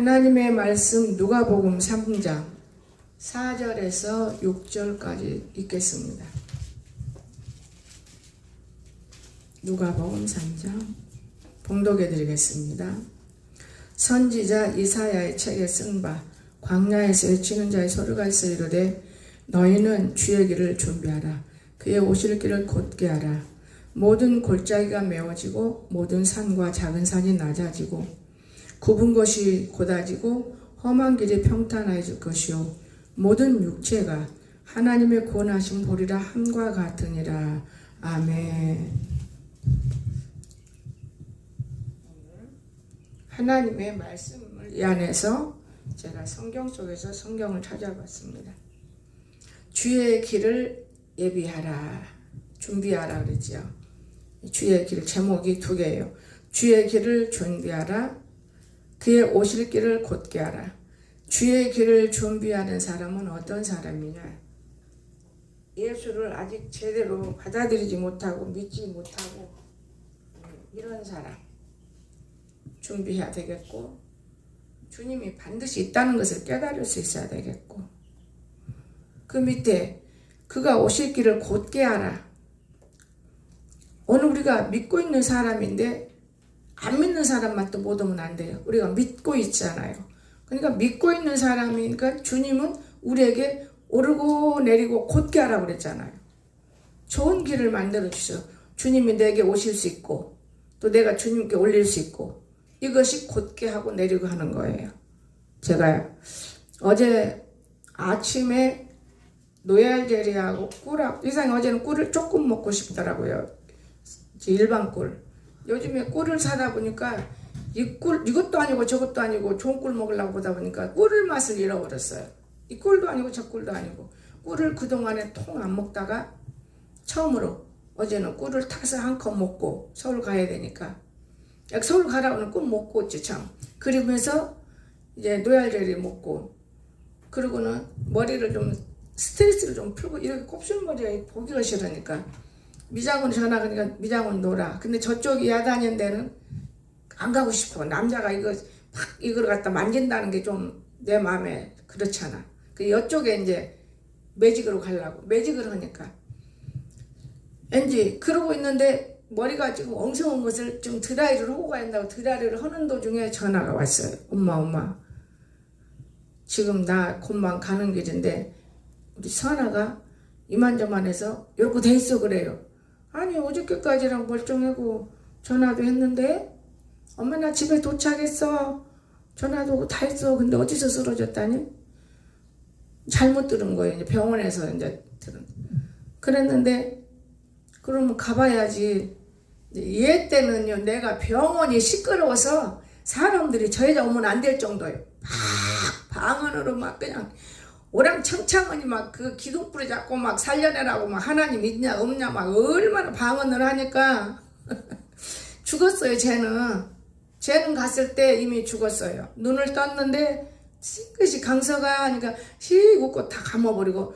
하나님의 말씀 누가복음 3장 4절에서 6절까지 읽겠습니다. 누가복음 3장 봉독해 드리겠습니다. 선지자 이사야의 책에 쓴 바 광야에서 외치는 자의 소리가 있어 이르되 너희는 주의 길을 준비하라. 그의 오실 길을 곧게 하라. 모든 골짜기가 메워지고 모든 산과 작은 산이 낮아지고 굽은 것이 곧아지고 험한 길이 평탄해질 것이요 모든 육체가 하나님의 구원하심 보리라 함과 같으니라. 아멘. 하나님의 말씀을 이 안에서 제가 성경 속에서 성경을 찾아봤습니다. 주의 길을 예비하라, 준비하라 그랬죠. 주의 길 제목이 두 개예요. 주의 길을 준비하라, 그의 오실 길을 곧게 하라. 주의 길을 준비하는 사람은 어떤 사람이냐? 예수를 아직 제대로 받아들이지 못하고 믿지 못하고 이런 사람 준비해야 되겠고, 주님이 반드시 있다는 것을 깨달을 수 있어야 되겠고, 그 밑에 그가 오실 길을 곧게 하라. 오늘 우리가 믿고 있는 사람인데 안 믿는 사람만 또 못 오면 안 돼요. 우리가 믿고 있잖아요. 그러니까 믿고 있는 사람이니까 주님은 우리에게 오르고 내리고 곧게 하라고 그랬잖아요. 좋은 길을 만들어 주셔. 주님이 내게 오실 수 있고 또 내가 주님께 올릴 수 있고, 이것이 곧게 하고 내리고 하는 거예요. 제가 어제 아침에 노얄제리하고 꿀하고, 이상히 어제는 꿀을 조금 먹고 싶더라고요. 일반 꿀. 요즘에 꿀을 사다 보니까 이 꿀, 이것도 아니고 저것도 아니고 좋은 꿀 먹으려고 보다 보니까 꿀을 맛을 잃어버렸어요. 이 꿀도 아니고 저 꿀도 아니고, 꿀을 그동안에 통 안 먹다가 처음으로 어제는 꿀을 타서 한 컵 먹고 서울 가야 되니까, 서울 가라고는 꿀 먹고 있지 참. 그러면서 이제 노얄제리 먹고, 그러고는 머리를 좀 스트레스를 좀 풀고, 이렇게 곱슬머리가 보기가 싫으니까 미장원 전화, 그러니까 미장원 놀아. 근데 저쪽이 야단인 데는 안 가고 싶어. 남자가 이걸 갖다 만진다는 게 좀 내 마음에 그렇잖아. 그 이쪽에 이제 매직으로 가려고. 매직을 하니까 왠지 그러고 있는데 머리가 지금 엉성한 것을 좀 드라이를 하고 가야 한다고 드라이를 하는 도중에 전화가 왔어요. 엄마 지금 나 곧만 가는 길인데 우리 선아가 이만저만해서 이러고 돼 있어 그래요. 아니 어저께까지랑 멀쩡하고 전화도 했는데 엄마 나 집에 도착했어, 전화도 오고 다 했어. 근데 어디서 쓰러졌다니? 잘못 들은 거예요. 이제 병원에서 이제 들은. 그랬는데 그러면 가봐야지. 얘 때는요, 내가 병원이 시끄러워서 사람들이 저 여자 오면 안 될 정도예요. 막 방언으로 막 그냥 오랑청창하니 막 그 기둥뿌리 잡고 막 살려내라고 막 하나님 있냐 없냐 막 얼마나 방언을 하니까 죽었어요. 쟤는 갔을 때 이미 죽었어요. 눈을 떴는데 싱긋이 강서가 하니까 씩 웃고 다 감아버리고,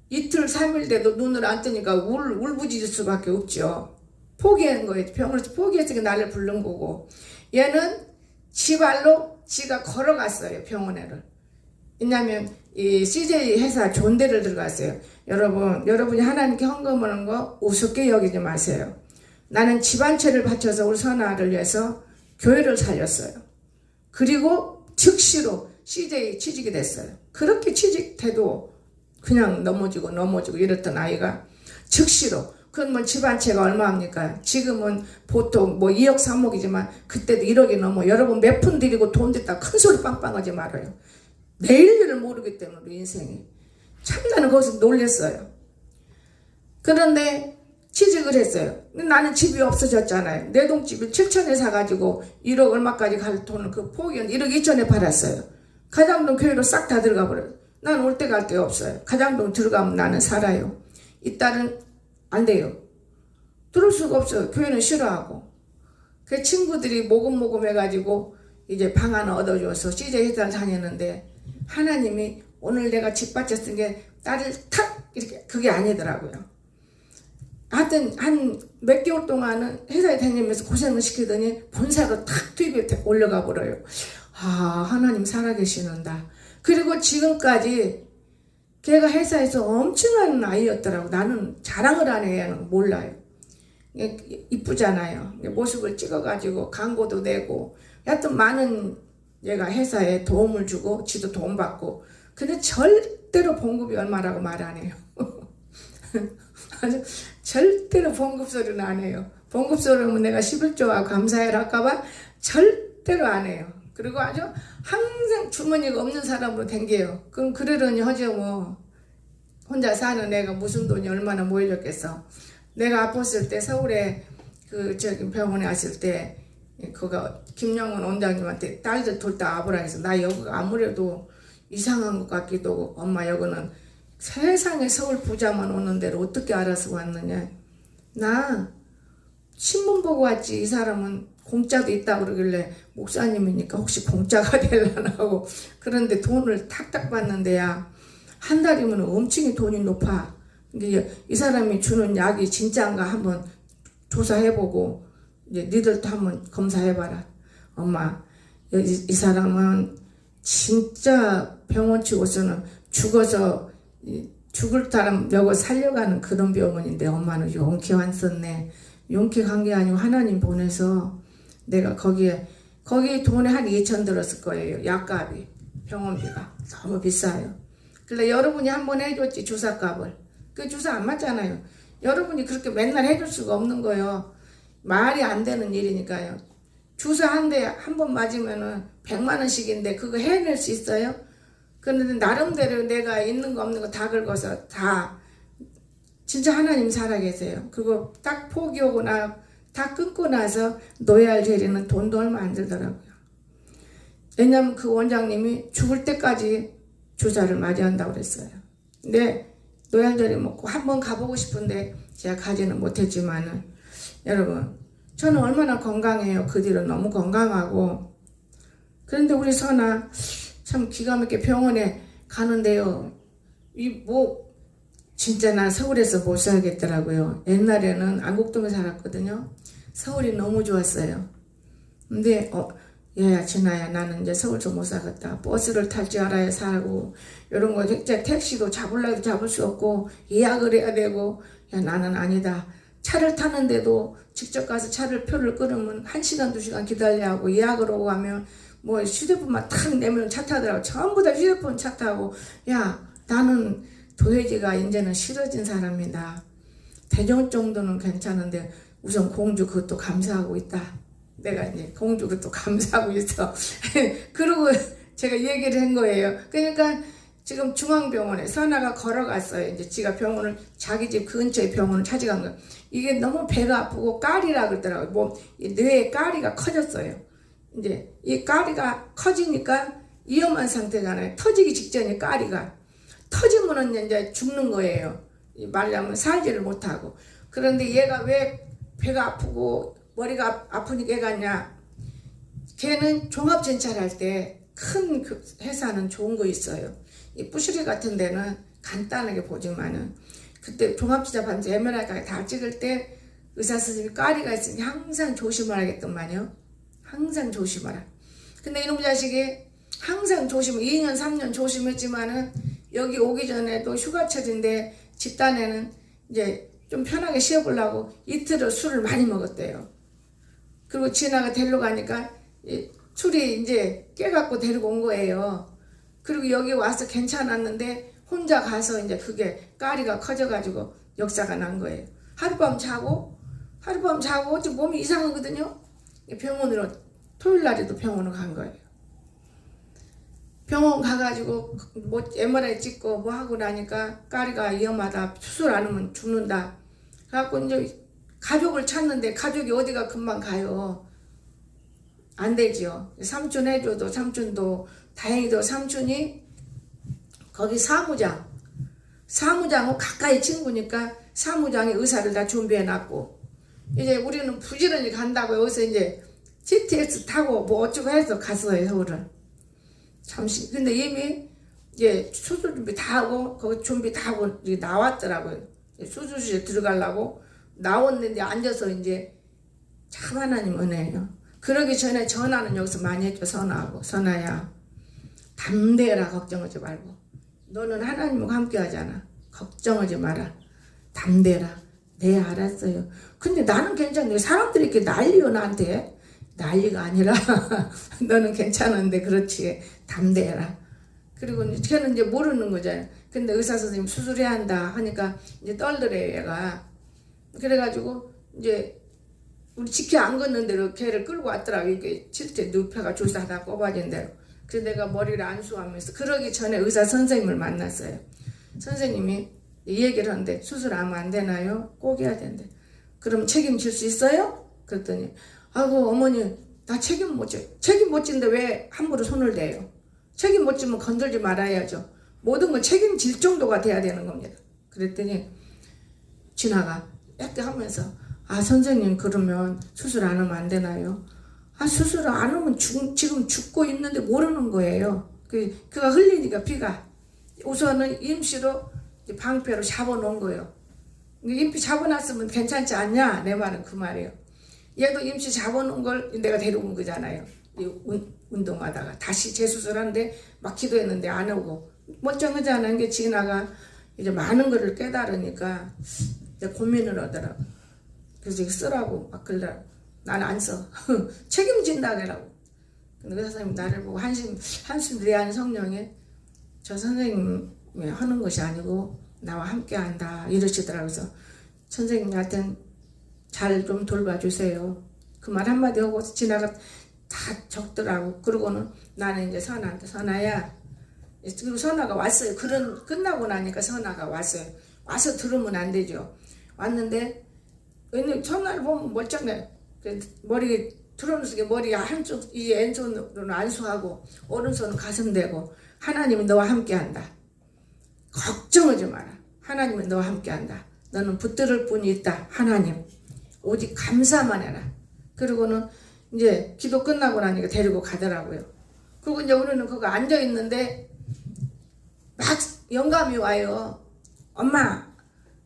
이틀 3일 돼도 눈을 안 뜨니까 울부짖을 수밖에 없죠. 포기한 거예요. 병원에서 포기했으니까 나를 부른 거고, 얘는 지발로 지가 걸어갔어요. 병원에를. 왜냐면 이 CJ 회사 좋은 데를 들어갔어요. 여러분이 하나님께 헌금하는 거 우습게 여기지 마세요. 나는 집 한 채를 바쳐서 우리 선아를 위해서 교회를 살렸어요. 그리고 즉시로 CJ 취직이 됐어요. 그렇게 취직돼도 그냥 넘어지고 이랬던 아이가 즉시로, 그건 뭐 집 한 채가 얼마입니까? 지금은 보통 뭐 2억 3억이지만 그때도 1억이 넘어. 여러분 몇 푼 들이고 돈 됐다 큰 소리 빵빵하지 말아요. 내일 일을 모르기 때문에 우리 인생이 참 나는 거기서 놀랬어요. 그런데 취직을 했어요. 나는 집이 없어졌잖아요. 내 동집을 7천에 사가지고 1억 얼마까지 갈 돈을 그 포기한 1억 2천에 팔았어요. 가장동 교회로 싹 다 들어가 버려요. 난 올 데 갈 데 없어요. 가장동 들어가면 나는 살아요. 이 딸은 안 돼요. 들을 수가 없어요. 교회는 싫어하고. 그 친구들이 모금모금 해가지고 이제 방 하나 얻어줘서 CJ 회사를 다녔는데, 하나님이 오늘 내가 집 바쳤던 게 딸을 탁 이렇게, 그게 아니더라고요. 하여튼 한 몇 개월 동안은 회사에 다니면서 고생을 시키더니 본사로 탁 투입이 올려가 버려요. 하나님 살아계시는다. 그리고 지금까지 걔가 회사에서 엄청난 아이였더라고. 나는 자랑을 안 해요. 몰라요. 이쁘잖아요. 모습을 찍어가지고 광고도 내고 여하튼 많은 얘가 회사에 도움을 주고 지도 돈 받고. 근데 절대로 봉급이 얼마라고 말 안 해요. 절대로 봉급 소리는 안 해요. 봉급 소리는 내가 11조와 감사해라 할까봐 절대로 안 해요. 그리고 아주 항상 주머니가 없는 사람으로 댕겨요. 그럼 그러려니 하죠 뭐. 혼자 사는 애가 무슨 돈이 얼마나 모여졌겠어. 내가 아팠을 때 서울에 병원에 왔을 때 그거 김영훈 원장님한테 딸들 둘 다 아보라 해서 나 여기가 아무래도 이상한 것 같기도 하고 엄마 여기는 세상에 서울 부자만 오는 데를 어떻게 알아서 왔느냐. 나 신문 보고 왔지. 이 사람은 공짜도 있다고 그러길래 목사님이니까 혹시 공짜가 되려나 하고 그런데 돈을 탁탁 받는데야 한 달이면 엄청이 돈이 높아. 이 사람이 주는 약이 진짜인가 한번 조사해보고 이제 니들도 한번 검사해봐라. 엄마 이 사람은 진짜 병원 치고서는 죽어서 죽을 사람 여고 살려가는 그런 병원인데 엄마는 용케 왔었네. 용케 간 게 아니고 하나님 보내서 내가 거기 돈에 한 2천 들었을 거예요. 약값이 병원비가 너무 비싸요. 그래 여러분이 한번 해줬지 주사값을. 그 주사 안 맞잖아요. 여러분이 그렇게 맨날 해줄 수가 없는 거예요. 말이 안 되는 일이니까요. 주사 한 대 한 번 맞으면은 100만 원씩인데 그거 해낼 수 있어요? 그런데 나름대로 내가 있는 거 없는 거 다 긁어서 다 진짜 하나님 살아계세요. 그리고 딱 포기하고 다 끊고 나서 노예할 재리는 돈도 얼마 안 들더라고요. 왜냐면 그 원장님이 죽을 때까지 주사를 맞이한다고 그랬어요. 근데 노예할 재리 먹고 한번 가보고 싶은데 제가 가지는 못했지만은 여러분 저는 얼마나 건강해요. 그 뒤로 너무 건강하고. 그런데 우리 선아 참 기가 막히게 병원에 가는데요. 진짜 난 서울에서 못 살겠더라고요. 옛날에는 안국동에 살았거든요. 서울이 너무 좋았어요. 근데 야야 진아야 나는 이제 서울서 못 살겠다. 버스를 탈 줄 알아야 살고 이런 거 진짜 택시도 잡으려고 잡을 수 없고 예약을 해야 되고 야 나는 아니다. 차를 타는데도 직접 가서 표를 끊으면 1시간 2시간 기다려야 하고 예약을 오고 하면 뭐 휴대폰만 탁 내면 차 타더라고. 전부 다 휴대폰 차 타고 야 나는 도회지가 이제는 싫어진 사람이다. 대전 정도는 괜찮은데 우선 공주 그것도 감사하고 있다. 내가 이제 공주 그것도 감사하고 있어. 그러고 제가 얘기를 한 거예요. 그러니까 지금 중앙병원에 선아가 걸어갔어요. 이제 지가 자기 집 근처에 병원을 찾아간 거예요. 이게 너무 배가 아프고 까리라 그러더라고요. 뭐 뇌에 까리가 커졌어요. 이제 이 까리가 커지니까 위험한 상태잖아요. 터지기 직전에 까리가 터지면은 이제 죽는 거예요. 말하면 살지를 못하고. 그런데 얘가 왜 배가 아프고 머리가 아프니까 애가냐? 걔는 종합진찰할 때 큰 회사는 좋은 거 있어요. 이 부시리 같은 데는 간단하게 보지만은 그때 종합진찰반지 MRI까지 다 찍을 때 의사 선생님이 까리가 있으니 항상 조심하라겠더만요. 항상 조심하라. 근데 이놈 자식이 항상 2년 3년 조심했지만은 여기 오기 전에도 휴가철인데 집단에는 이제 좀 편하게 쉬어보려고 이틀을 술을 많이 먹었대요. 그리고 진아가 데리러 가니까 술이 이제 깨갖고 데리고 온 거예요. 그리고 여기 와서 괜찮았는데 혼자 가서 이제 그게 까리가 커져가지고 역사가 난 거예요. 하룻밤 자고 어째 몸이 이상하거든요. 병원으로 토요일 날에도 병원으로 간 거예요. 병원 가가지고 뭐 MRI 찍고 뭐 하고 나니까 까리가 위험하다. 수술 안 하면 죽는다. 그래갖고 이제 가족을 찾는데 가족이 어디가 금방 가요. 안 되지요. 삼촌 해줘도 삼촌도 다행히도 삼촌이 거기 사무장하고 가까이 친구니까 사무장이 의사를 다 준비해놨고 이제 우리는 부지런히 간다고 여기서 이제 GTX 타고 뭐 어쩌고 해서 갔어요. 서울을. 잠시. 근데 이미 이제 수술 준비 다 하고 거기 준비 다 하고 이제 나왔더라고요. 수술실에 들어가려고 나왔는데 앉아서 이제 참 하나님 은혜예요. 그러기 전에 전화는 여기서 많이 했죠. 선아하고. 선아야, 담대해라. 걱정하지 말고. 너는 하나님과 함께 하잖아. 걱정하지 마라. 담대해라. 네, 알았어요. 근데 나는 괜찮네. 사람들이 이렇게 난리요, 나한테. 난리가 아니라 너는 괜찮은데 그렇지. 담대해라. 그리고 걔는 이제 모르는 거잖아요. 근데 의사 선생님 수술해야 한다 하니까 이제 떨더래요, 얘가. 그래가지고 이제 우리 지켜 안 걷는 대로 걔를 끌고 왔더라고. 이게 칠때 눕혀가 조사하다 꼽아진 대로. 그래서 내가 머리를 안수하면서 그러기 전에 의사 선생님을 만났어요. 선생님이 이 얘기를 하는데 수술하면 안 되나요? 꼭 해야 된대. 그럼 책임질 수 있어요? 그랬더니 아이고 어머니 나 책임 못 져. 책임 못 지는데 왜 함부로 손을 대요? 책임 못 지면 건들지 말아야죠. 모든 걸 책임질 정도가 돼야 되는 겁니다. 그랬더니 진아가 약간 하면서 아 선생님 그러면 수술 안 하면 안 되나요? 아 수술 안 하면 지금 죽고 있는데 모르는 거예요. 그가 흘리니까 피가 우선은 임시로 방패로 잡아놓은 거예요. 임시 잡아놨으면 괜찮지 않냐? 내 말은 그 말이에요. 얘도 임시 잡아놓은 걸 내가 데려온 거잖아요. 운동하다가 다시 재수술하는데 막 기도했는데 안 오고 멀쩡하잖아. 게 진아가 이제 많은 거를 깨달으니까 이제 고민을 하더라고. 그래서 쓰라고 막 그러더라고. 난 안 써. 책임진다 그러라고. 근데 그 선생님 나를 보고 한숨 내하는 성령에 저 선생님이 하는 것이 아니고 나와 함께 한다 이러시더라고요. 그래서 선생님한테 잘 좀 돌봐주세요. 그 말 한마디 하고 지나가 다 적더라고. 그러고는 나는 이제 선아한테 선아야. 그리고 선아가 왔어요. 끝나고 나니까 선아가 왔어요. 와서 들으면 안 되죠. 왔는데 왜냐면 선아를 보면 멀쩡해. 머리 들어놓으니까 머리 한쪽 이 왼손으로는 안수하고 오른손은 가슴 대고 하나님은 너와 함께한다. 걱정하지 마라. 하나님은 너와 함께한다. 너는 붙들을 뿐이 있다. 하나님. 오직 감사만 해라. 그리고는 이제 기도 끝나고 나니까 데리고 가더라고요. 그리고 이제 우리는 그거 앉아있는데 막 영감이 와요. 엄마,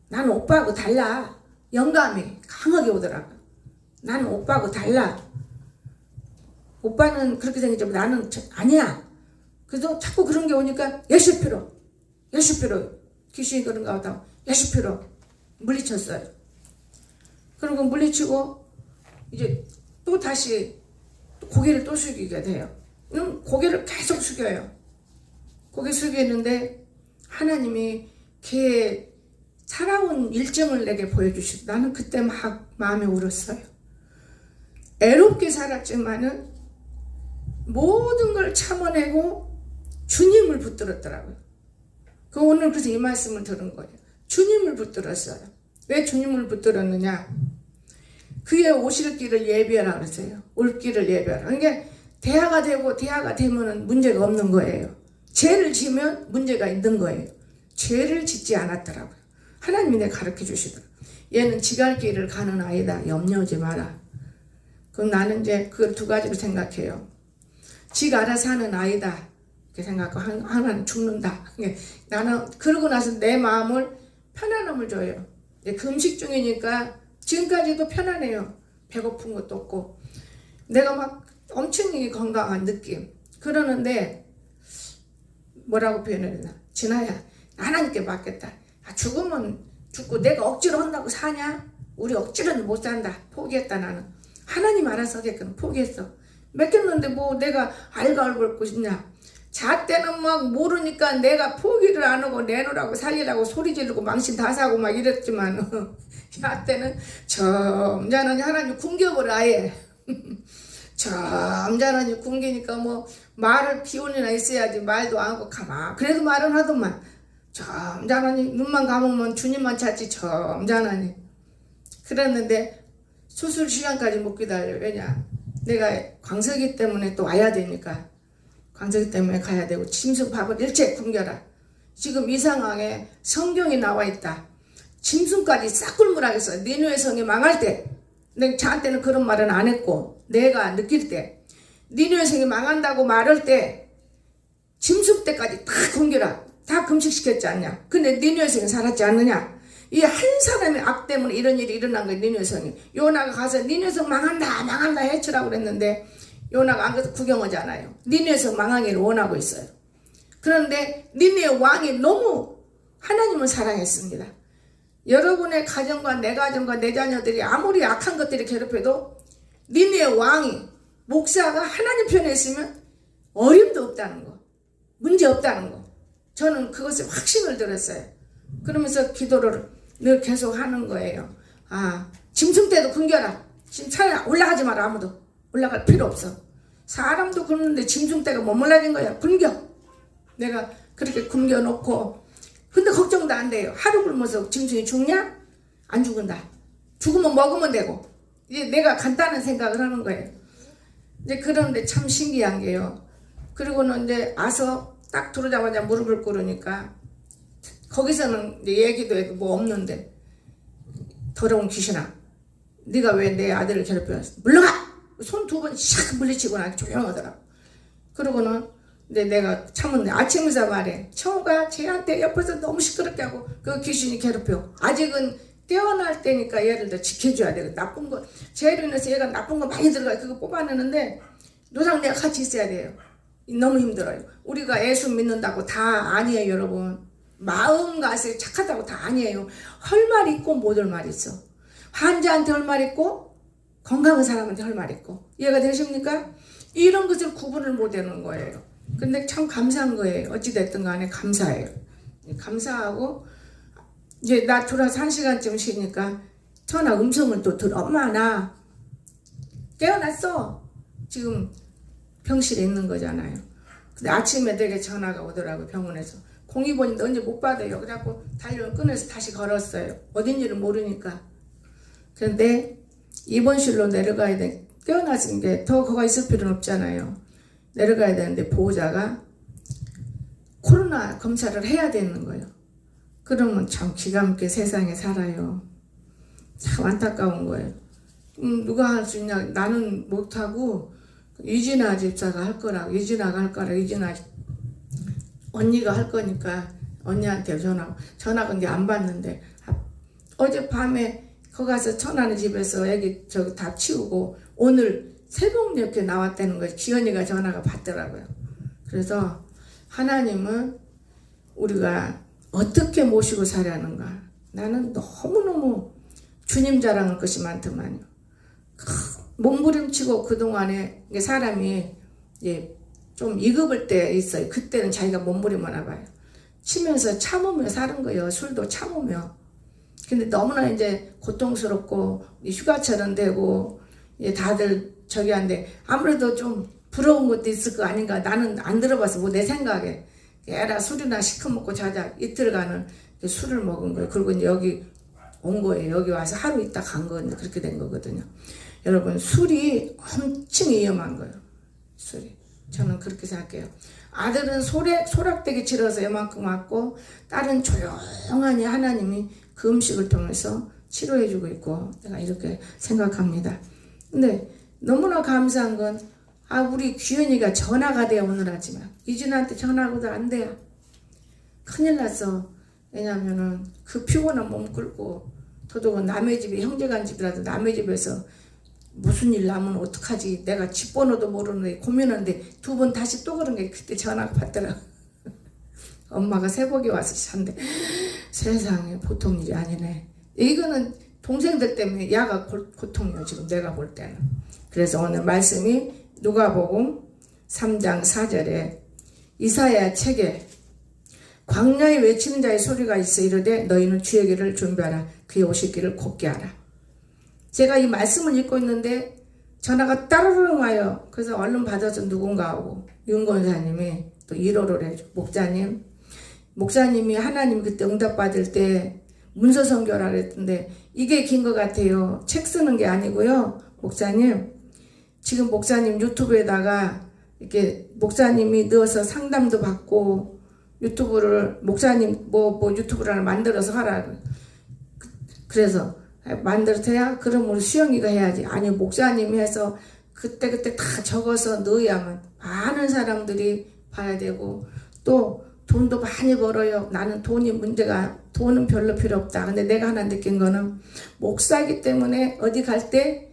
나는 오빠하고 달라. 영감이 강하게 오더라고요. 나는 오빠하고 달라. 오빠는 그렇게 생겼지만 나는 아니야. 그래서 자꾸 그런 게 오니까 예수피로 귀신이 그런가 보다 예수피로 물리쳤어요. 그리고 물리치고 이제 또 다시 고개를 또 숙이게 돼요. 고개를 계속 숙여요. 고개 숙이는데 하나님이 걔의 살아온 일정을 내게 보여주시고 나는 그때 막 마음이 울었어요. 애롭게 살았지만은 모든 걸 참아내고 주님을 붙들었더라고요. 오늘 그래서 이 말씀을 들은 거예요. 주님을 붙들었어요. 왜 주님을 붙들었느냐? 그의 오실 길을 예비하라 그러세요. 올 길을 예비하라. 그러니까 대화가 되면은 문제가 없는 거예요. 죄를 지면 문제가 있는 거예요. 죄를 짓지 않았더라고요. 하나님이 내가 가르쳐 주시더라고요. 얘는 지갈 길을 가는 아이다. 염려하지 마라. 그럼 나는 이제 그 두 가지로 생각해요. 지가 알아서 하는 아이다. 이렇게 생각하고 하나는 죽는다. 나는 그러고 나서 내 마음을 편안함을 줘요. 금식 중이니까 지금까지도 편안해요. 배고픈 것도 없고 내가 막 엄청나게 건강한 느낌. 그러는데 뭐라고 표현해야 되나? 진아야 하나님께 맡겠다. 죽으면 죽고 내가 억지로 한다고 사냐? 우리 억지로는 못 산다. 포기했다. 나는 하나님 알아서 하게끔 포기했어. 맡겼는데 뭐 내가 알갈고 싶냐? 잣때는 막 모르니까 내가 포기를 안 하고 내놓으라고 살리라고 소리 지르고 망신 다 사고 막 이랬지만 잣때는 점잖은 하나님 궁겨버려 아예. 점잖은 궁기니까 뭐 말을 기운이나 있어야지 말도 안 하고 가만 그래도 말은 하더만 점잖으니 눈만 감으면 주님만 찾지 점잖으니. 그랬는데 수술 시간까지 못 기다려. 왜냐 내가 광석이 때문에 또 와야 되니까 광석이 때문에 가야 되고 짐승밥을 일체 굶겨라. 지금 이 상황에 성경이 나와 있다. 짐승까지 싹 굶으라겠어. 니누의 성이 망할 때. 내가 저한테는 그런 말은 안 했고 내가 느낄 때 니누의 성이 망한다고 말할 때 짐승 때까지 다 굶겨라. 다 금식시켰지 않냐. 근데 니누의 성이 살았지 않느냐. 이 한 사람의 악 때문에 이런 일이 일어난 거예요. 니느성이. 요나가 가서 니느성 망한다 망한다 해치라고 그랬는데 요나가 안 가서 구경하잖아요. 니느성 망하기를 원하고 있어요. 그런데 니느의 왕이 너무 하나님을 사랑했습니다. 여러분의 가정과 내 가정과 내 자녀들이 아무리 악한 것들이 괴롭혀도 니느의 왕이 목사가 하나님 편에 있으면 어림도 없다는 거, 문제 없다는 거, 저는 그것을 확신을 들었어요. 그러면서 기도를 늘 계속 하는 거예요. 짐승 때도 굶겨라. 지금 차라리 올라가지 마라. 아무도 올라갈 필요 없어. 사람도 굶는데 짐승 때가 못 몰라진 거야. 굶겨. 내가 그렇게 굶겨놓고, 근데 걱정도 안 돼요. 하루 굶어서 짐승이 죽냐? 안 죽은다. 죽으면 먹으면 되고. 이제 내가 간단한 생각을 하는 거예요. 이제 그런데 참 신기한 게요. 그리고는 이제 와서 딱 들어오자마자 무릎을 꿇으니까 거기서는 이제 얘기도 해도 뭐 없는데, 더러운 귀신아, 네가 왜 내 아들을 괴롭혔어? 물러가! 손 두 번 샥 물리치고 나 조용하더라고. 그러고는 이제 내가 참았네. 아침 인사 말해. 청우가 쟤한테 옆에서 너무 시끄럽게 하고 그 귀신이 괴롭혀. 아직은 깨어날 때니까 얘를 더 지켜줘야 돼. 나쁜 거, 쟤로 인해서 얘가 나쁜 거 많이 들어가요. 그거 뽑아내는데 너랑 내가 같이 있어야 돼요. 너무 힘들어요. 우리가 예수 믿는다고 다 아니에요, 여러분. 마음가짐이 착하다고 다 아니에요. 할 말 있고 못 할 말 있어. 환자한테 할 말 있고 건강한 사람한테 할 말 있고. 이해가 되십니까? 이런 것을 구분을 못 하는 거예요. 근데 참 감사한 거예요. 어찌됐든 간에 감사해요. 감사하고 이제 나 들어와서 1시간쯤 쉬니까 전화 음성을 또 들어. 엄마 나 깨어났어. 지금 병실에 있는 거잖아요. 근데 아침에 되게 전화가 오더라고요. 병원에서. 02번인데 언제 못 받아요. 그래갖고 달력을 꺼내서 다시 걸었어요. 어딘지를 모르니까. 그런데 입원실로 내려가야 돼. 깨어났은 게 더 거가 있을 필요는 없잖아요. 내려가야 되는데 보호자가 코로나 검사를 해야 되는 거예요. 그러면 참 기가 막히게 세상에 살아요. 참 안타까운 거예요. 누가 할 수 있냐. 나는 못하고 유진아 집사가 할 거라고. 유진아가 할 거라. 유진아 언니가 할 거니까 언니한테 전화가 이제 안 받는데 어젯밤에 거기 가서 천안의 집에서 애기 저기 다 치우고 오늘 새벽녘에 나왔다는 거예요. 지연이가 전화가 받더라고요. 그래서 하나님은 우리가 어떻게 모시고 살아야하는가. 나는 너무너무 주님 자랑할 것이 많더만요. 몸부림치고 그동안에 사람이 좀 익을 때 있어요. 그때는 자기가 몸부림하나 봐요. 치면서 참으며 사는 거예요. 술도 참으며. 근데 너무나 이제 고통스럽고 휴가철은 되고 다들 저기 한데 아무래도 좀 부러운 것도 있을 거 아닌가. 나는 안 들어봐서 뭐 내 생각에 애라 술이나 시커멓고 자자 이틀간은 술을 먹은 거예요. 그리고 이제 여기 온 거예요. 여기 와서 하루 있다 간 거예요. 그렇게 된 거거든요. 여러분 술이 엄청 위험한 거예요. 술이. 저는 그렇게 생각해요. 아들은 소락되게 치러서 이만큼 왔고 딸은 조용하니 하나님이 그 음식을 통해서 치료해주고 있고 내가 이렇게 생각합니다. 근데 너무나 감사한 건 우리 규현이가 전화가 돼요. 오늘 아침에 이진아한테 전화하고도 안 돼요. 큰일 났어. 왜냐면은 그 피곤한 몸 끌고 더더군 남의 집이 형제간 집이라도 남의 집에서 무슨 일 나면 어떡하지. 내가 집 번호도 모르는데 고민하는데 2번 다시 또 그런 게 그때 전화가 받더라. 엄마가 새벽에 와서 산대. 세상에 보통 일이 아니네. 이거는 동생들 때문에 야가 고통이에요. 지금 내가 볼 때는. 그래서 오늘 말씀이 누가복음 3장 4절에 이사야 책에 광야에 외치는 자의 소리가 있어 이르되 너희는 주의 길을 준비하라. 그의 오실 길을 곧게 하라. 제가 이 말씀을 읽고 있는데 전화가 따르릉 와요. 그래서 얼른 받아서 누군가 하고 윤권사님이 또 1호를 해줘. 목사님이 하나님 그때 응답받을 때 문서 선교라 그랬던데 이게 긴 것 같아요. 책 쓰는 게 아니고요. 목사님 지금 목사님 유튜브에다가 이렇게 목사님이 넣어서 상담도 받고 유튜브를 목사님 뭐 유튜브를 하나 만들어서 하라. 그래서 만들어서 해야 그럼 우리 수영이가 해야지. 아니 목사님이 해서 그때 다 적어서 넣어야만 많은 사람들이 봐야 되고 또 돈도 많이 벌어요. 나는 돈은 별로 필요 없다. 근데 내가 하나 느낀 거는 목사이기 때문에 어디 갈 때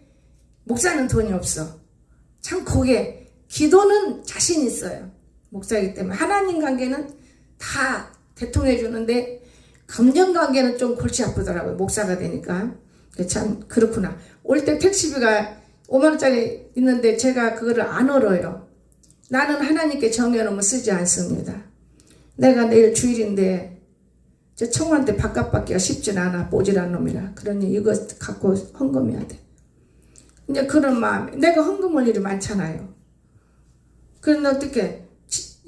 목사는 돈이 없어. 참 그게 기도는 자신 있어요. 목사이기 때문에 하나님 관계는 다 대통해 주는데 감정 관계는 좀 골치 아프더라고요. 목사가 되니까. 참 그렇구나. 올 때 택시비가 5만 원짜리 있는데 제가 그거를 안 얼어요. 나는 하나님께 정해놓으면 쓰지 않습니다. 내가 내일 주일인데 저 청와대 바깥 받기가 쉽진 않아. 뽀질한 놈이라. 그러니 이거 갖고 헌금해야 돼. 이제 그런 마음. 내가 헌금 올 일이 많잖아요. 그런데 어떻게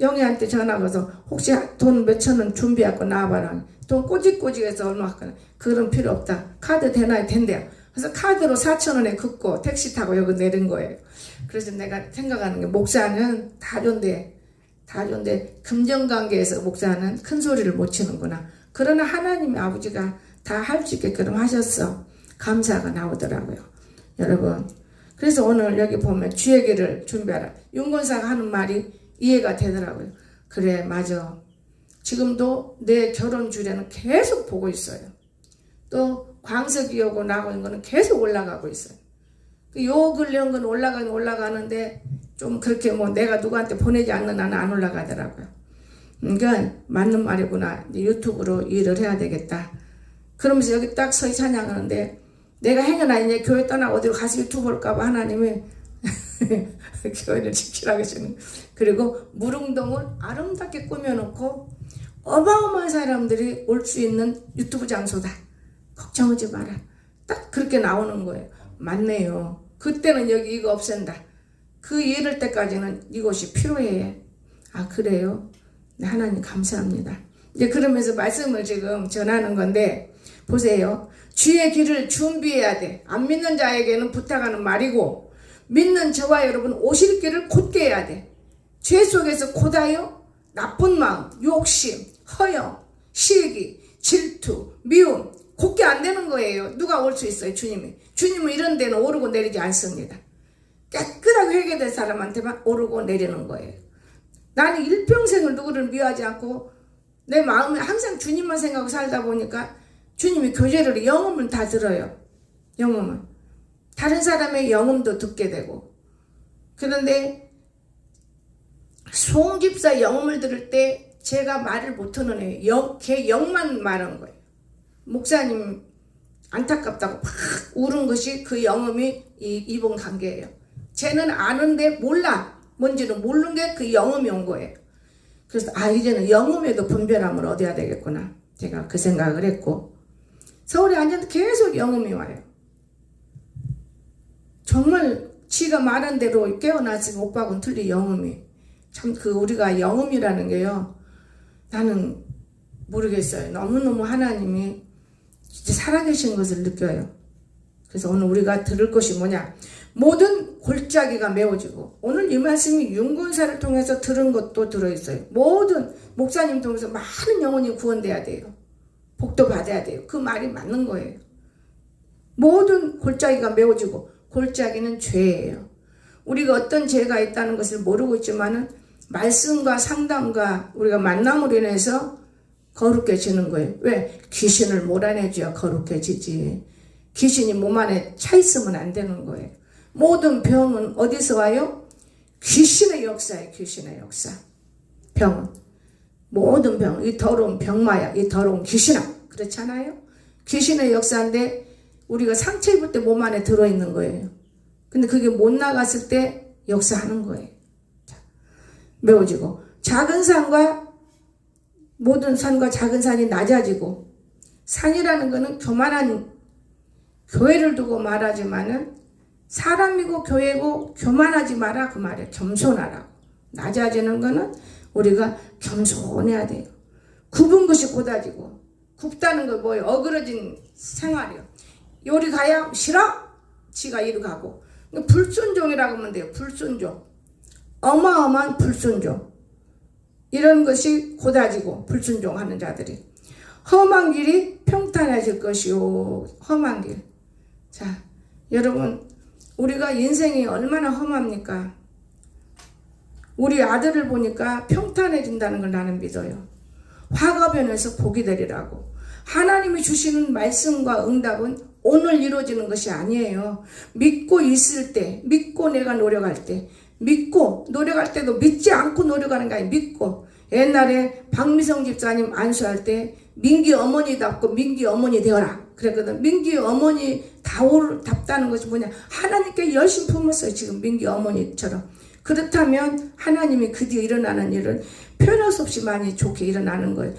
영희한테 전화 가서 혹시 돈 몇천 원 준비하고 나와봐라. 돈 꼬집꼬집해서 얼마 할까? 그런 필요 없다. 카드 대놔야 된대요. 그래서 카드로 4천 원에 긋고 택시 타고 여기 내린 거예요. 그래서 내가 생각하는 게 목사는 다 좋은데 금전관계에서 목사는 큰 소리를 못 치는구나. 그러나 하나님의 아버지가 다 할 수 있게끔 하셨어. 감사가 나오더라고요. 여러분. 그래서 오늘 여기 보면 주의 길을 준비하라. 윤건사가 하는 말이 이해가 되더라고요. 그래 맞아. 지금도 내 결혼 주례는 계속 보고 있어요. 또 광석이 오고 나고 있는 거는 계속 올라가고 있어요. 요 근래 건 올라가는데 좀 그렇게 뭐 내가 누구한테 보내지 않는 한은 안 올라가더라고요. 그러니까 맞는 말이구나. 유튜브로 일을 해야 되겠다. 그러면서 여기 딱 서희 찬양하는데 내가 행여나 이제 교회 떠나고 어디로 가서 유튜브 볼까봐 하나님이 교회를 지키라고 하시는. 그리고 무릉동을 아름답게 꾸며놓고 어마어마한 사람들이 올 수 있는 유튜브 장소다. 걱정하지 마라. 딱 그렇게 나오는 거예요. 맞네요. 그때는 여기 이거 없앤다. 그 이럴 때까지는 이곳이 필요해. 아 그래요? 네, 하나님 감사합니다. 이제 그러면서 말씀을 지금 전하는 건데 보세요. 주의 길을 준비해야 돼. 안 믿는 자에게는 부탁하는 말이고 믿는 저와 여러분 오실 길을 곧게 해야 돼. 죄 속에서 곧하여 나쁜 마음, 욕심, 허영, 시기, 질투, 미움 곧게 안 되는 거예요. 누가 올 수 있어요? 주님이. 주님은 이런 데는 오르고 내리지 않습니다. 깨끗하게 회개된 사람한테만 오르고 내리는 거예요. 나는 일평생을 누구를 미워하지 않고 내 마음에 항상 주님만 생각하고 살다 보니까 주님이 교제를 영음을 다 들어요. 영음을. 다른 사람의 영음도 듣게 되고. 그런데 송집사 영음을 들을 때 제가 말을 못하는 애예요. 걔 영만 말한 거예요. 목사님 안타깝다고 막 울은 것이 그 영음이 이번 관계예요. 쟤는 아는데 몰라. 뭔지는 모르는 게 그 영음이 온 거예요. 그래서 이제는 영음에도 분별함을 얻어야 되겠구나. 제가 그 생각을 했고 서울에 앉아도 계속 영음이 와요. 정말 지가 말한 대로 깨어났으면 오빠하고는 틀린 영음이. 참 우리가 영음이라는 게요. 나는 모르겠어요. 너무너무 하나님이 진짜 살아계신 것을 느껴요. 그래서 오늘 우리가 들을 것이 뭐냐. 모든 골짜기가 메워지고 오늘 이 말씀이 윤건사를 통해서 들은 것도 들어있어요. 모든 목사님 통해서 많은 영혼이 구원돼야 돼요. 복도 받아야 돼요. 그 말이 맞는 거예요. 모든 골짜기가 메워지고 골짜기는 죄예요. 우리가 어떤 죄가 있다는 것을 모르고 있지만은 말씀과 상담과 우리가 만남으로 인해서 거룩해지는 거예요. 왜? 귀신을 몰아내줘야 거룩해지지. 귀신이 몸 안에 차 있으면 안 되는 거예요. 모든 병은 어디서 와요? 귀신의 역사예요. 귀신의 역사. 병은. 모든 병. 이 더러운 병마야. 이 더러운 귀신아. 그렇잖아요? 귀신의 역사인데 우리가 상처 입을 때 몸 안에 들어있는 거예요. 근데 그게 못 나갔을 때 역사하는 거예요. 자, 메워지고 작은 산과 모든 산과 작은 산이 낮아지고 산이라는 거는 교만한 교회를 두고 말하지만은 사람이고 교회고 교만하지 마라 그 말이에요. 겸손하라고. 낮아지는 거는 우리가 겸손해야 돼요. 굽은 것이 곧아지고 굽다는 거 뭐예요? 어그러진 생활이요. 요리 가야 싫어? 지가 이리 가고. 불순종이라고 하면 돼요. 불순종. 어마어마한 불순종. 이런 것이 곧아지고 불순종하는 자들이. 험한 길이 평탄해질 것이요. 험한 길. 자, 여러분 우리가 인생이 얼마나 험합니까? 우리 아들을 보니까 평탄해진다는 걸 나는 믿어요. 화가 변해서 복이 되리라고. 하나님이 주시는 말씀과 응답은 오늘 이루어지는 것이 아니에요. 믿고 있을 때, 믿고 내가 노력할 때, 믿고 노력할 때도 믿지 않고 노력하는 게 아니라 믿고. 옛날에 박미성 집사님 안수할 때 민기 어머니답고 민기 어머니 되어라 그랬거든. 민기 어머니 답다는 것이 뭐냐, 하나님께 열심히 품었어요. 지금 민기 어머니처럼. 그렇다면 하나님이 그 뒤에 일어나는 일은 표현 없이 많이 좋게 일어나는 거예요.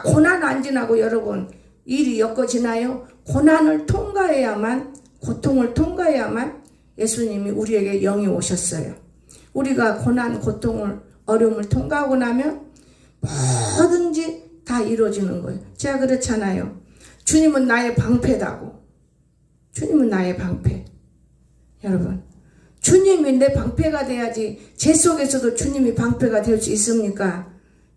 고난 안 지나고 여러분 일이 엮어지나요? 고난을 통과해야만, 고통을 통과해야만 예수님이 우리에게 영이 오셨어요. 우리가 고난, 고통을, 어려움을 통과하고 나면 뭐든지 다 이루어지는 거예요. 제가 그렇잖아요. 주님은 나의 방패다고. 주님은 나의 방패. 여러분, 주님이 내 방패가 돼야지. 제 속에서도 주님이 방패가 될 수 있습니까?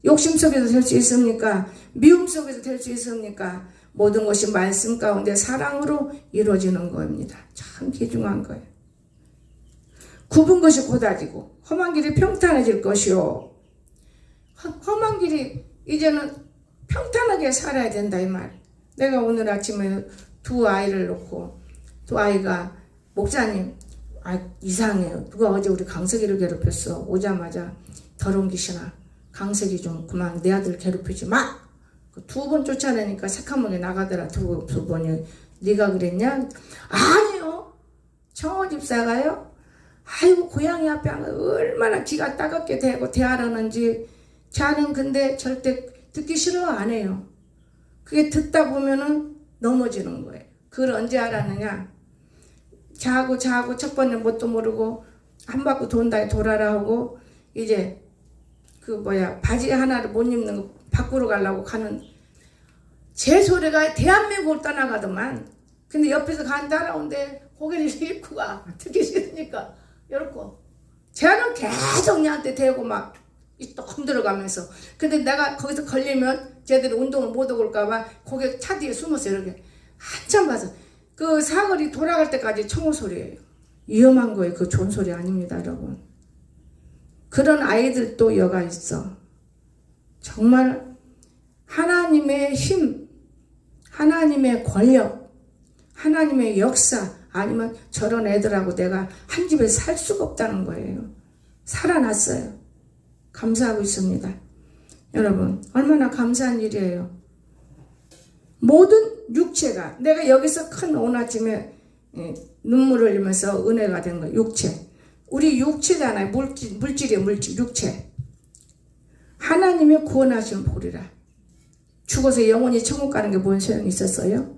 욕심 속에서 될 수 있습니까? 미움 속에서 될 수 있습니까? 모든 것이 말씀 가운데 사랑으로 이루어지는 겁니다. 참 귀중한 거예요. 굽은 것이 곧아지고 험한 길이 평탄해질 것이요. 험한 길이 이제는 평탄하게 살아야 된다 이 말. 내가 오늘 아침에 두 아이를 놓고, 두 아이가 목사님 이상해요. 누가 어제 우리 강석이를 괴롭혔어. 오자마자 더러운 귀신아, 강석이 좀 그만, 내 아들 괴롭히지 마. 두 번 쫓아내니까 새까맣게 나가더라. 두 번이. 네가 그랬냐? 아니요. 청호 집사가요. 아이고 고양이 앞에 얼마나 기가 따갑게 대고 대하라는지. 자는 근데 절대 듣기 싫어 안 해요. 그게 듣다 보면은 넘어지는 거예요. 그걸 언제 알았느냐? 자고 첫 번째 뭣도 모르고 한 바퀴 돈다 돌아라 하고 이제 바지 하나를 못 입는 거 밖으로 가려고 가는 제 소리가 대한민국을 떠나가더만. 근데 옆에서 따라오는데 고개를 잃고 가. 듣기 싫으니까 이렇고. 쟤는 계속 나한테 대고 막 또 흔들어가면서. 근데 내가 거기서 걸리면 쟤들이 운동을 못 하고 올까봐 고개 차 뒤에 숨어서 이렇게 한참 봐서 그 사거리 돌아갈 때까지 청호 소리예요. 위험한 거예요. 그 좋은 소리 아닙니다, 여러분. 그런 아이들도 여가 있어. 정말 하나님의 힘, 하나님의 권력, 하나님의 역사 아니면 저런 애들하고 내가 한 집에 살 수가 없다는 거예요. 살아났어요. 감사하고 있습니다. 여러분 얼마나 감사한 일이에요. 모든 육체가, 내가 여기서 큰 오늘 아침에 눈물을 흘리면서 은혜가 된 거예요. 육체. 우리 육체잖아요. 물질이에요. 물질, 육체. 하나님이 구원하시는 보리라. 죽어서 영원히 천국 가는 게 뭔 소용이 있었어요?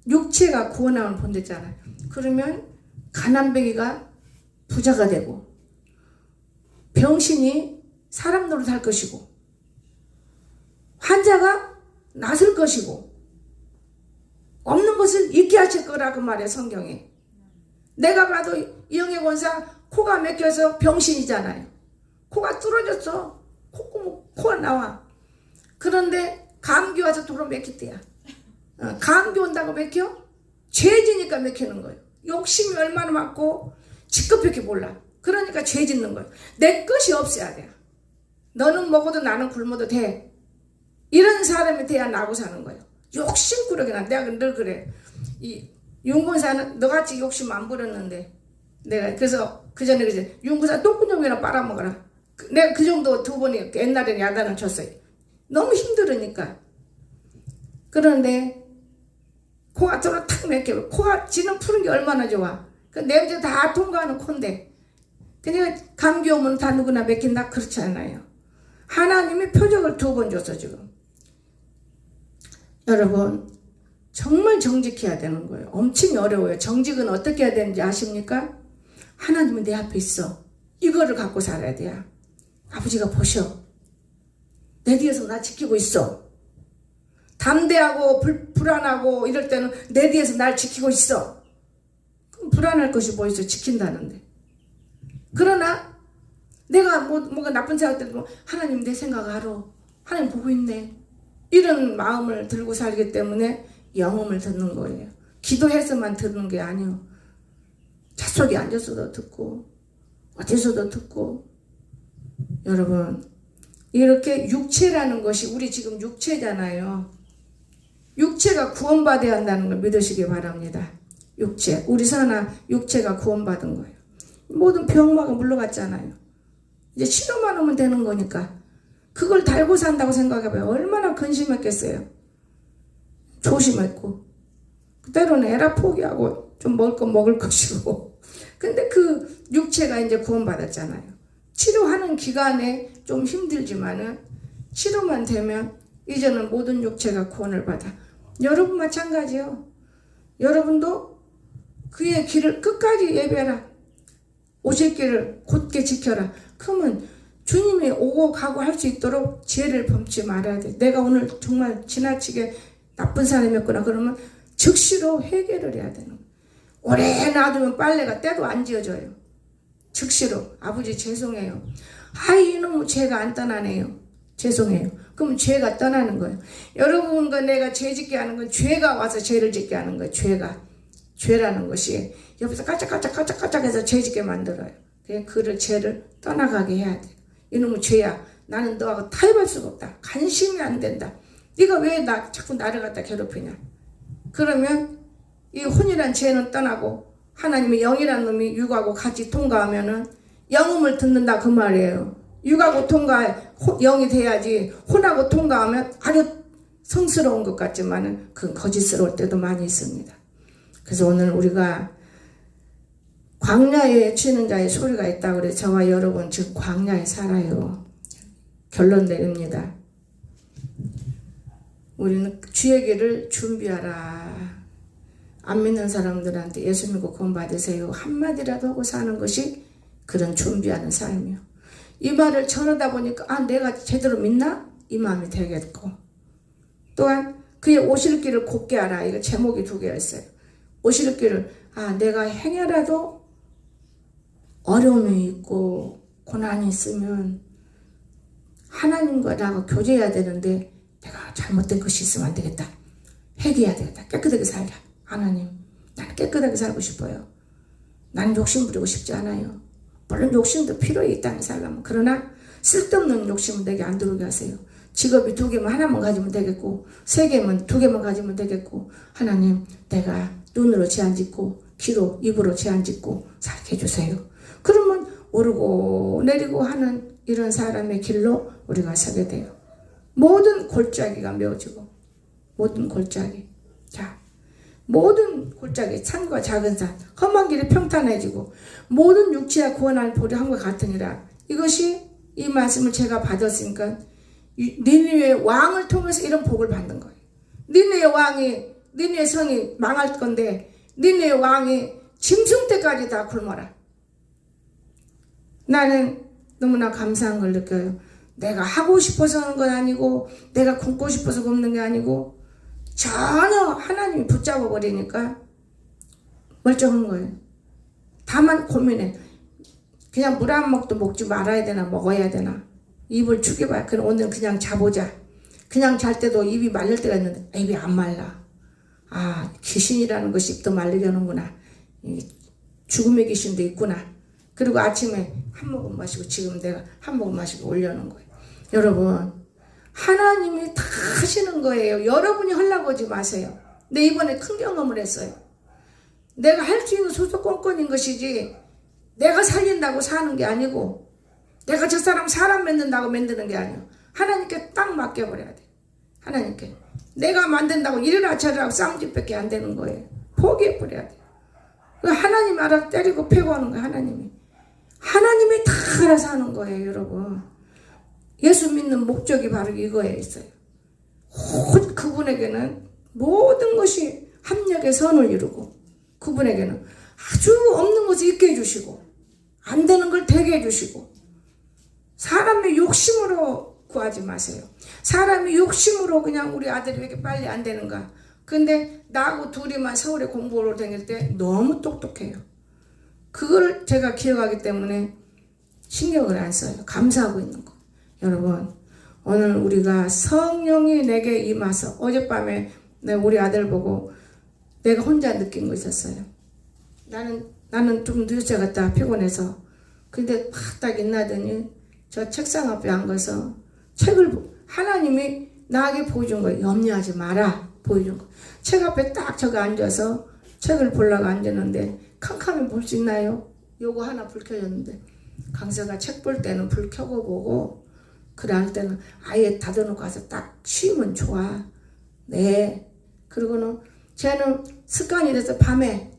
육체가 구원하는 본대잖아요. 그러면 가난뱅이가 부자가 되고 병신이 사람 노릇할 것이고 환자가 낫을 것이고 없는 것을 있게 하실 거라고 말해 성경에. 내가 봐도 이영애 권사 코가 막혀서 병신이잖아요. 코가 뚫어졌어. 코가 나와. 그런데 감기 와서 도로 막혔대야. 감기 온다고 막혀? 죄지니까 막히는 거예요. 욕심이 얼마나 많고 직급밖에 몰라. 그러니까 죄 짓는 거예요. 내 것이 없어야 돼. 너는 먹어도 나는 굶어도 돼. 이런 사람이 돼야 나고 사는 거예요. 욕심꾸러기나. 내가 늘 그래. 이 윤권사는 너같이 욕심 안 부렸는데 내가 그래서 그 전에 그제 윤권사 똥구녕이나 빨아먹어라. 내가 그 정도 두 번이 옛날에는 야단을 쳤어요. 너무 힘들으니까. 그런데 코가 도로 탁 막혀. 코가 지는 푸는 게 얼마나 좋아. 그 냄새 다 통과하는 코인데. 그러니까 감기 오면 다 누구나 막힌다. 그렇지 않아요. 하나님이 표적을 두 번 줬어 지금. 여러분 정말 정직해야 되는 거예요. 엄청 어려워요. 정직은 어떻게 해야 되는지 아십니까? 하나님은 내 앞에 있어. 이거를 갖고 살아야 돼요. 아버지가 보셔. 내 뒤에서 나 지키고 있어. 담대하고 불안하고 이럴 때는 내 뒤에서 날 지키고 있어. 그럼 불안할 것이 뭐 있어. 지킨다는데. 그러나 내가 뭐가 나쁜 생각 들고 하나님 내 생각 알아. 하나님 보고 있네. 이런 마음을 들고 살기 때문에 영음을 듣는 거예요. 기도해서만 듣는 게 아니에요. 찻속에 앉아서도 듣고 어디서도 듣고. 여러분 이렇게 육체라는 것이 우리 지금 육체잖아요. 육체가 구원받아야 한다는 걸 믿으시기 바랍니다. 육체. 우리 선아 육체가 구원받은 거예요. 모든 병마가 물러갔잖아요. 이제 치료만 하면 되는 거니까. 그걸 달고 산다고 생각해봐요. 얼마나 근심했겠어요. 조심했고. 때로는 에라 포기하고 좀 먹을 거 먹을 것이고. 근데 그 육체가 이제 구원받았잖아요. 치료하는 기간에 좀 힘들지만은 치료만 되면 이제는 모든 육체가 구원을 받아. 여러분 마찬가지요. 여러분도 그의 길을 끝까지 예배하라. 오실 길을 곧게 지켜라. 그러면 주님이 오고 가고 할 수 있도록 지혜를 범치 말아야 돼. 내가 오늘 정말 지나치게 나쁜 사람이었구나. 그러면 즉시로 회개를 해야 되는 거예요. 오래 놔두면 빨래가 때도 안 지어져요. 즉시로 아버지 죄송해요. 아이 이놈의 죄가 안 떠나네요. 죄송해요. 그럼 죄가 떠나는 거예요. 여러분과 내가 죄 짓게 하는 건 죄가 와서 죄를 짓게 하는 거예요. 죄라는 것이 옆에서 까짝까짝 해서 죄 짓게 만들어요. 그를 죄를 떠나가게 해야 돼. 이놈의 죄야. 나는 너하고 타협할 수가 없다. 간심이 안 된다. 네가 왜 자꾸 나를 갖다 괴롭히냐. 그러면 이 혼이란 죄는 떠나고 하나님의 영이란 놈이 육하고 같이 통과하면은 영음을 듣는다 그 말이에요. 육하고 영이 돼야지. 혼하고 통과하면 아주 성스러운 것 같지만은 그건 거짓스러울 때도 많이 있습니다. 그래서 오늘 우리가 광야에 외치는 자의 소리가 있다고 그래. 저와 여러분 지금 광야에 살아요. 결론 내립니다. 우리는 주의 길을 준비하라. 안 믿는 사람들한테 예수 믿고 구원 받으세요. 한마디라도 하고 사는 것이 그런 준비하는 삶이요. 이 말을 전하다 보니까 내가 제대로 믿나? 이 마음이 되겠고, 또한 그의 오실 길을 곧게 하라. 이거 제목이 2개가 있어요. 오실 길을 내가 행여라도 어려움이 있고 고난이 있으면 하나님과 나하고 교제해야 되는데 내가 잘못된 것이 있으면 안 되겠다. 회개해야 되겠다. 깨끗하게 살자. 하나님, 나는 깨끗하게 살고 싶어요. 나는 욕심 부리고 싶지 않아요. 물론 욕심도 필요해 이 땅에 살려면. 그러나 쓸데없는 욕심은 내게 안 들어오게 하세요. 직업이 2개면 하나만 가지면 되겠고 3개면 2개만 가지면 되겠고 하나님 내가 눈으로 제한 짓고 귀로 입으로 제한 짓고 살게 해주세요. 그러면 오르고 내리고 하는 이런 사람의 길로 우리가 서게 돼요. 모든 골짜기가 메워지고 모든 골짜기 모든 골짜기 산과 작은 산 험한 길이 평탄해지고 모든 육체와 구원할 보리 함과 같으니라. 이것이 이 말씀을 제가 받았으니까 니느웨 왕을 통해서 이런 복을 받는 거예요. 니느웨 성이 망할 건데 니느웨 왕이 짐승 때까지 다 굶어라. 나는 너무나 감사한 걸 느껴요. 내가 하고 싶어서 하는 건 아니고 내가 굶고 싶어서 굶는 게 아니고 전혀 하나님이 붙잡아 버리니까 멀쩡한 거예요. 다만 고민해. 그냥 물 한 모금도 먹지 말아야 되나 먹어야 되나. 입을 죽여봐야. 그럼 오늘 그냥 자보자. 그냥 잘 때도 입이 말릴 때가 있는데 입이 안 말라. 귀신이라는 것이 입도 말리게 하는구나. 죽음의 귀신도 있구나. 그리고 아침에 한 모금 마시고 지금 내가 한 모금 마시고 올려놓은 거예요. 여러분 하나님이 다 하시는 거예요. 여러분이 하려고 하지 마세요. 근데 이번에 큰 경험을 했어요. 내가 할 수 있는 소소건건인 것이지 내가 살린다고 사는 게 아니고 내가 저 사람 만든다고 만드는 게 아니에요. 하나님께 딱 맡겨버려야 돼. 하나님께. 내가 만든다고 이래라 저래라 쌍짓밖에 안 되는 거예요. 포기해버려야 돼. 하나님 알아 때리고 패고 하는 거예요. 하나님이 다 알아서 하는 거예요. 여러분 예수 믿는 목적이 바로 이거에 있어요. 곧 그분에게는 모든 것이 합력의 선을 이루고 그분에게는 아주 없는 것을 있게 해주시고 안 되는 걸 되게 해주시고 사람의 욕심으로 구하지 마세요. 사람이 욕심으로 그냥 우리 아들이 왜 이렇게 빨리 안 되는가. 근데 나하고 둘이만 서울에 공부하러 다닐 때 너무 똑똑해요. 그걸 제가 기억하기 때문에 신경을 안 써요. 감사하고 있는 거. 여러분 오늘 우리가 성령이 내게 임하서 어젯밤에 우리 아들 보고 내가 혼자 느낀 거 있었어요. 나는 좀 늦어 갔다 피곤해서 근데 딱 있나더니 저 책상 앞에 앉아서 하나님이 나에게 보여준 거예요. 염려하지 마라. 보여준 거. 책 앞에 딱 저거 앉아서 책을 보려고 앉았는데 캄캄히 볼 수 있나요? 요거 하나 불 켜졌는데 강사가 책 볼 때는 불 켜고 보고 그럴 때는 아예 닫아놓고 가서 딱 쉬면 좋아. 네. 그리고는 쟤는 습관이 돼서 밤에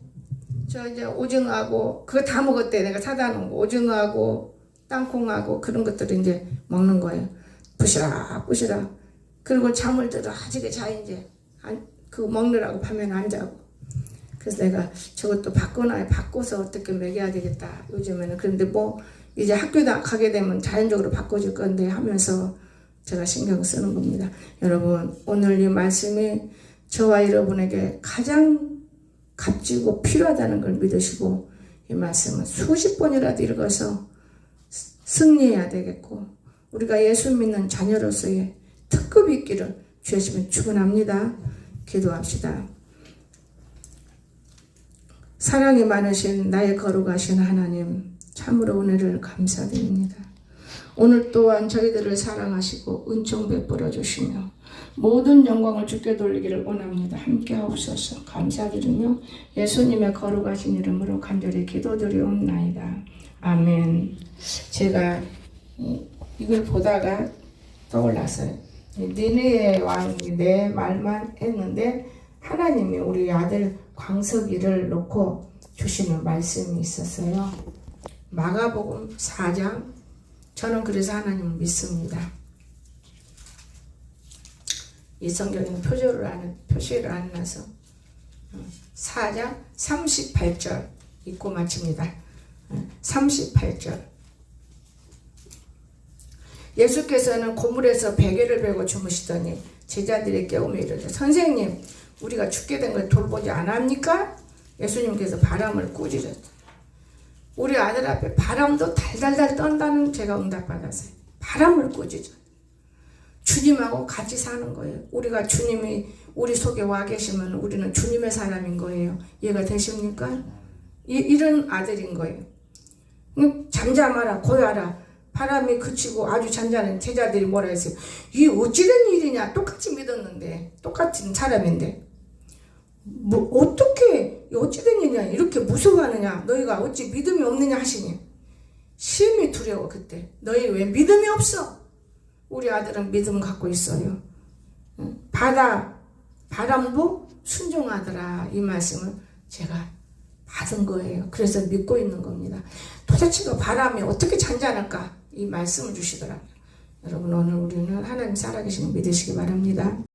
저 이제 오징어하고 그거 다 먹었대. 내가 사다 놓은 거 오징어하고 땅콩하고 그런 것들을 이제 먹는 거예요. 부시락 부시락. 그리고 잠을 들어 아직에 자 이제 그거 먹느라고 밤에는 안 자고. 그래서 내가 저것도 바꿔서 어떻게 먹여야 되겠다 요즘에는. 그런데 뭐 이제 학교 가게 되면 자연적으로 바꿔줄 건데 하면서 제가 신경 쓰는 겁니다. 여러분 오늘 이 말씀이 저와 여러분에게 가장 값지고 필요하다는 걸 믿으시고 이 말씀은 수십 번이라도 읽어서 승리해야 되겠고 우리가 예수 믿는 자녀로서의 특급이 있기를 주시면 축원합니다. 기도합시다. 사랑이 많으신 나의 거룩하신 하나님 참으로 은혜를 감사드립니다. 오늘 또한 저희들을 사랑하시고 은총 베풀어 주시며 모든 영광을 주께 돌리기를 원합니다. 함께 하옵소서. 감사드리며 예수님의 거룩하신 이름으로 간절히 기도드리옵나이다. 아멘. 제가 이걸 보다가 떠올랐어요. 니느웨의 왕이 내 말만 했는데 하나님이 우리 아들 광석이를 놓고 주시는 말씀이 있었어요. 마가복음 4장. 저는 그래서 하나님을 믿습니다. 이 성경에는 표시를 안 해놔서 4장 38절 읽고 마칩니다. 38절. 예수께서는 고물에서 베개를 베고 주무시더니 제자들이 깨우며 이르되 선생님 우리가 죽게 된 걸 돌보지 않합니까? 예수님께서 바람을 꾸짖었다. 우리 아들 앞에 바람도 달달달 떤다는 제가 응답받았어요. 바람을 꾸짖어. 주님하고 같이 사는 거예요. 우리가 주님이 우리 속에 와 계시면 우리는 주님의 사람인 거예요. 이해가 되십니까? 이런 아들인 거예요. 잠잠하라 고요하라. 바람이 그치고 아주 잔잔한 제자들이 뭐라 했어요. 이게 어찌된 일이냐. 똑같이 믿었는데 똑같은 사람인데 뭐 어떻게 어찌된 일이냐 이렇게 무서워하느냐. 너희가 어찌 믿음이 없느냐 하시니 심히 두려워. 그때 너희 왜 믿음이 없어? 우리 아들은 믿음 갖고 있어요. 바람도 순종하더라. 이 말씀을 제가 받은 거예요. 그래서 믿고 있는 겁니다. 도대체 그 바람이 어떻게 잔잔할까? 이 말씀을 주시더라고요. 여러분 오늘 우리는 하나님 살아계시는 믿으시기 바랍니다.